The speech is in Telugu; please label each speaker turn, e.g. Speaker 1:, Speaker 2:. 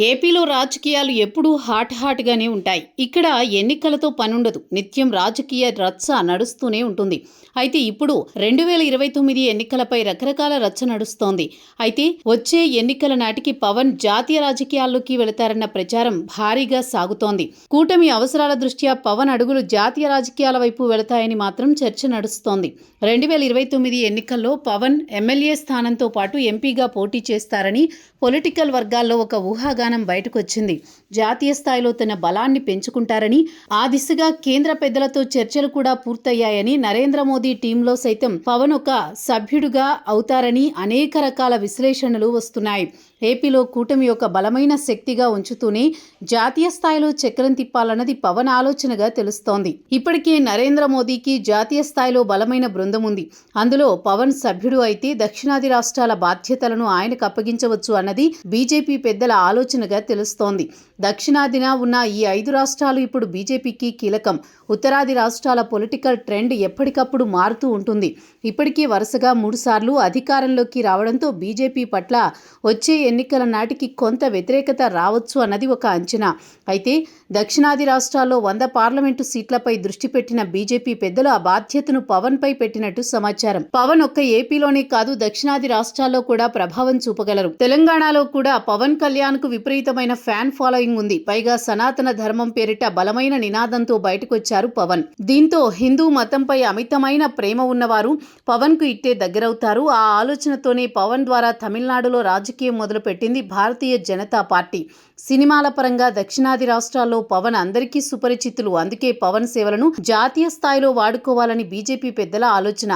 Speaker 1: ఏపీలో రాజకీయాలు ఎప్పుడూ హాట్గానే ఉంటాయి. ఇక్కడ ఎన్నికలతో పనుండదు. నిత్యం రాజకీయ రచ్చ నడుస్తూనే ఉంటుంది. అయితే ఇప్పుడు 2029 ఎన్నికలపై రకరకాల రచ్చ నడుస్తోంది. అయితే వచ్చే ఎన్నికల నాటికి పవన్ జాతీయ రాజకీయాల్లోకి వెళతారన్న ప్రచారం భారీగా సాగుతోంది. కూటమి అవసరాల దృష్ట్యా పవన్ అడుగులు జాతీయ రాజకీయాల వైపు వెళతాయని మాత్రం చర్చ నడుస్తోంది. 2029 ఎన్నికల్లో పవన్ ఎమ్మెల్యే స్థానంతో పాటు ఎంపీగా పోటీ చేస్తారని పొలిటికల్ వర్గాల్లో ఒక ఊహాగానం బయటకొచ్చింది. జాతీయ స్థాయిలో తన బలాన్ని పెంచుకుంటారని, ఆ దిశగా కేంద్ర పెద్దలతో చర్చలు కూడా పూర్తయ్యాయని, నరేంద్ర మోదీ టీంలో సైతం పవన్ ఒక సభ్యుడుగా అవుతారని అనేక రకాల విశ్లేషణలు వస్తున్నాయి. ఏపీలో కూటమి ఒక బలమైన శక్తిగా ఉంచుతూనే జాతీయ స్థాయిలో చక్రం తిప్పాలన్నది పవన్ ఆలోచనగా తెలుస్తోంది. ఇప్పటికే నరేంద్ర మోదీకి జాతీయ స్థాయిలో బలమైన బృందం ఉంది. అందులో పవన్ సభ్యుడు అయితే దక్షిణాది రాష్ట్రాల బాధ్యతలను ఆయనకు అప్పగించవచ్చు అన్నది బీజేపీ పెద్దల ఆలోచనగా తెలుస్తోంది. దక్షిణాదిన ఉన్న ఈ 5 రాష్ట్రాలు ఇప్పుడు బీజేపీకి కీలకం. ఉత్తరాది రాష్ట్రాల పొలిటికల్ ట్రెండ్ ఎప్పటికప్పుడు మారుతూ ఉంటుంది. ఇప్పటికీ వరుసగా 3 సార్లు అధికారంలోకి రావడంతో బీజేపీ పట్ల వచ్చే ఎన్నికల నాటికి కొంత వ్యతిరేకత రావచ్చు అన్నది ఒక అంచనా. అయితే దక్షిణాది రాష్ట్రాల్లో 100 పార్లమెంటు సీట్లపై దృష్టి పెట్టిన బీజేపీ పెద్దలు ఆ బాధ్యతను పవన్ పై పెట్టినట్టు సమాచారం. పవన్ ఒక్క ఏపీలోనే కాదు, దక్షిణాది రాష్ట్రాల్లో కూడా ప్రభావం చూపగలరు. తెలంగాణలో కూడా పవన్ కళ్యాణ్ కు విపరీతమైన ఫ్యాన్ ఫాలోయింగ్ ఉంది. పైగా సనాతన ధర్మం పేరిట బలమైన నినాదంతో బయటకొచ్చారు పవన్. దీంతో హిందూ మతంపై అమితమైన ప్రేమ ఉన్నవారు పవన్ కు ఇట్టే దగ్గరవుతారు. ఆ ఆలోచనతోనే పవన్ ద్వారా తమిళనాడులో రాజకీయం మొదలుపెట్టింది భారతీయ జనతా పార్టీ. సినిమాల పరంగా దక్షిణాది రాష్ట్రాల్లో పవన్ అందరికీ సుపరిచితులు. అందుకే పవన్ సేవలను జాతీయ స్థాయిలో వాడుకోవాలని బీజేపీ పెద్దల ఆలోచన.